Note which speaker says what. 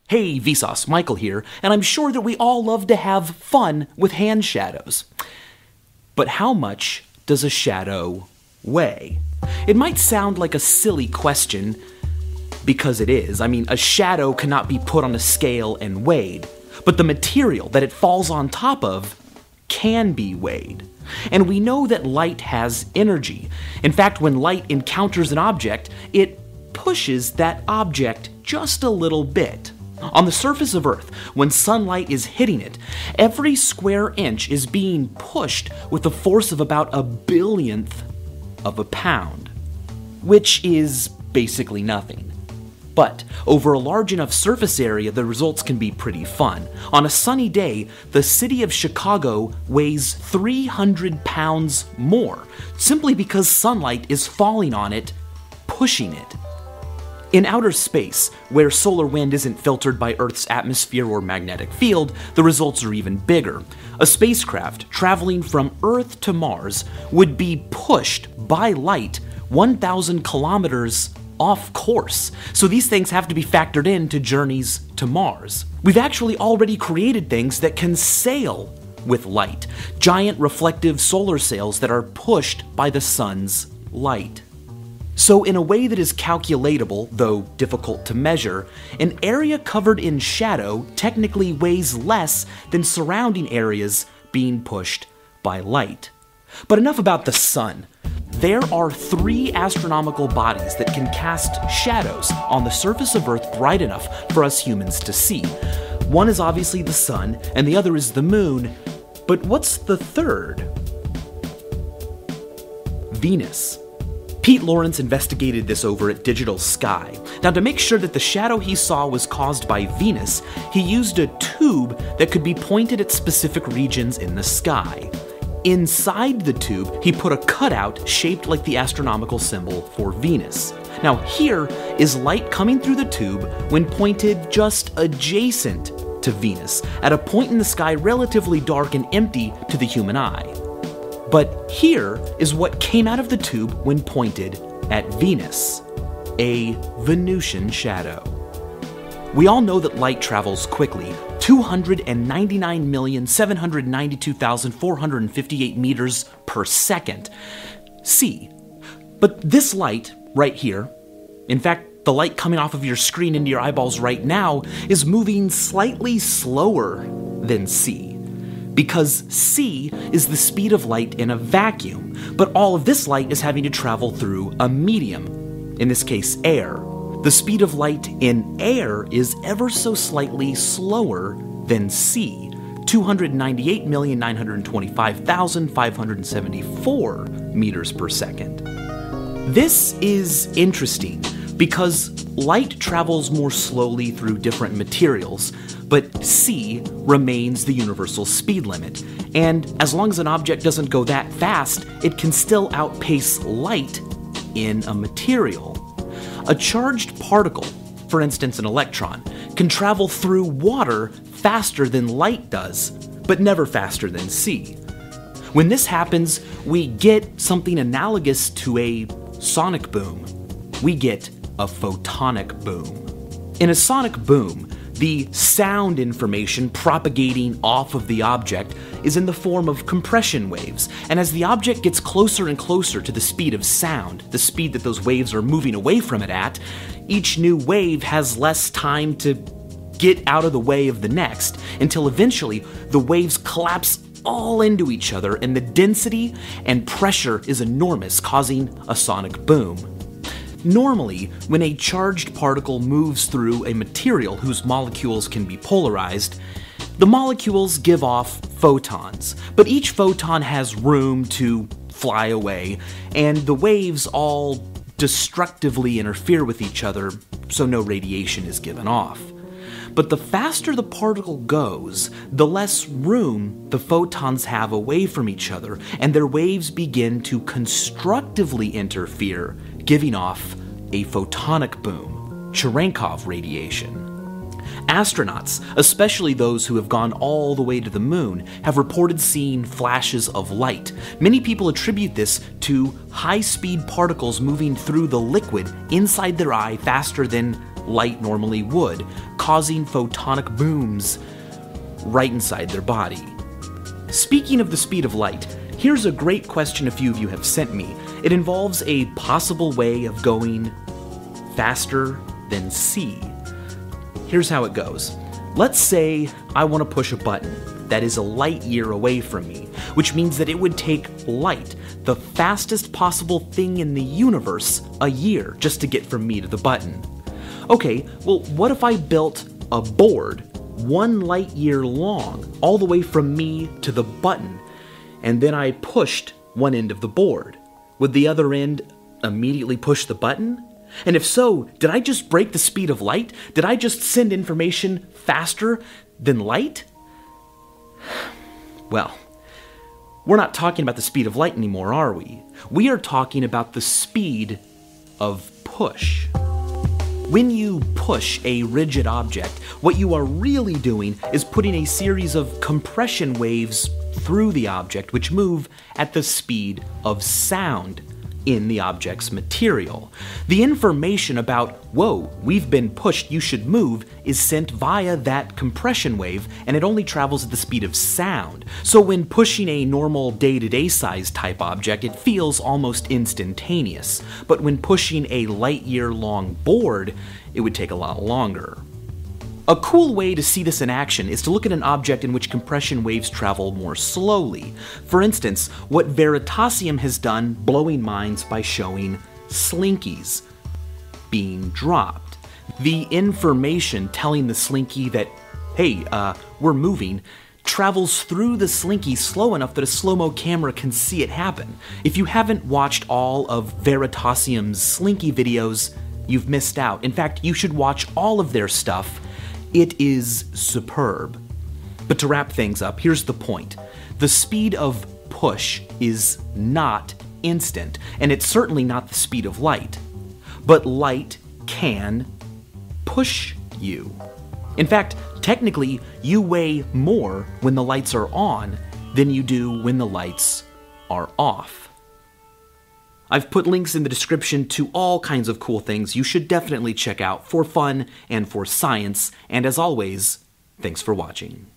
Speaker 1: Hey Vsauce, Michael here, and I'm sure that we all love to have fun with hand shadows. But how much does a shadow weigh? It might sound like a silly question, because it is. I mean, a shadow cannot be put on a scale and weighed, but the material that it falls on top of can be weighed. And we know that light has energy. In fact, when light encounters an object, it pushes that object just a little bit. On the surface of Earth, when sunlight is hitting it, every square inch is being pushed with a force of about a billionth of a pound, which is basically nothing. But over a large enough surface area, the results can be pretty fun. On a sunny day, the city of Chicago weighs 300 pounds more, simply because sunlight is falling on it, pushing it. In outer space, where solar wind isn't filtered by Earth's atmosphere or magnetic field, the results are even bigger. A spacecraft traveling from Earth to Mars would be pushed by light 1,000 kilometers off course. So these things have to be factored into journeys to Mars. We've actually already created things that can sail with light, giant reflective solar sails that are pushed by the sun's light. So in a way that is calculatable, though difficult to measure, an area covered in shadow technically weighs less than surrounding areas being pushed by light. But enough about the sun. There are 3 astronomical bodies that can cast shadows on the surface of Earth bright enough for us humans to see. One is obviously the sun, and the other is the moon. But what's the third? Venus. Pete Lawrence investigated this over at Digital Sky. Now, to make sure that the shadow he saw was caused by Venus, he used a tube that could be pointed at specific regions in the sky. Inside the tube, he put a cutout shaped like the astronomical symbol for Venus. Now, here is light coming through the tube when pointed just adjacent to Venus, at a point in the sky relatively dark and empty to the human eye. But here is what came out of the tube when pointed at Venus: a Venusian shadow. We all know that light travels quickly, 299,792,458 meters per second. C. But this light right here, in fact, the light coming off of your screen into your eyeballs right now, is moving slightly slower than C. Because c is the speed of light in a vacuum, but all of this light is having to travel through a medium, in this case air. The speed of light in air is ever so slightly slower than c, 298,925,574 meters per second. This is interesting because light travels more slowly through different materials, but c remains the universal speed limit, and as long as an object doesn't go that fast, it can still outpace light in a material. A charged particle, for instance an electron, can travel through water faster than light does, but never faster than c. When this happens, we get something analogous to a sonic boom. We get a photonic boom. In a sonic boom, the sound information propagating off of the object is in the form of compression waves, and as the object gets closer and closer to the speed of sound, the speed that those waves are moving away from it at, each new wave has less time to get out of the way of the next, until eventually the waves collapse all into each other and the density and pressure is enormous, causing a sonic boom. Normally, when a charged particle moves through a material whose molecules can be polarized, the molecules give off photons, but each photon has room to fly away, and the waves all destructively interfere with each other, so no radiation is given off. But the faster the particle goes, the less room the photons have away from each other, and their waves begin to constructively interfere, giving off a photonic boom, Cherenkov radiation. Astronauts, especially those who have gone all the way to the moon, have reported seeing flashes of light. Many people attribute this to high-speed particles moving through the liquid inside their eye faster than light normally would, causing photonic booms right inside their body. Speaking of the speed of light, here's a great question a few of you have sent me. It involves a possible way of going faster than C. Here's how it goes. Let's say I want to push a button that is a light year away from me, which means that it would take light, the fastest possible thing in the universe, a year just to get from me to the button. Okay, well, what if I built a board 1 light year long, all the way from me to the button, and then I pushed one end of the board? Would the other end immediately push the button? And if so, did I just break the speed of light? Did I just send information faster than light? Well, we're not talking about the speed of light anymore, are we? We are talking about the speed of push. When you push a rigid object, what you are really doing is putting a series of compression waves through the object, which move at the speed of sound in the object's material. The information about, whoa, we've been pushed, you should move, is sent via that compression wave, and it only travels at the speed of sound. So when pushing a normal day-to-day size type object, it feels almost instantaneous. But when pushing a light-year-long board, it would take a lot longer. A cool way to see this in action is to look at an object in which compression waves travel more slowly. For instance, what Veritasium has done blowing minds by showing slinkies being dropped. The information telling the slinky that, hey, we're moving, travels through the slinky slow enough that a slow-mo camera can see it happen. If you haven't watched all of Veritasium's slinky videos, you've missed out. In fact, you should watch all of their stuff. It is superb. But to wrap things up, here's the point. The speed of push is not instant, and it's certainly not the speed of light. But light can push you. In fact, technically, you weigh more when the lights are on than you do when the lights are off. I've put links in the description to all kinds of cool things you should definitely check out for fun and for science, and as always, thanks for watching.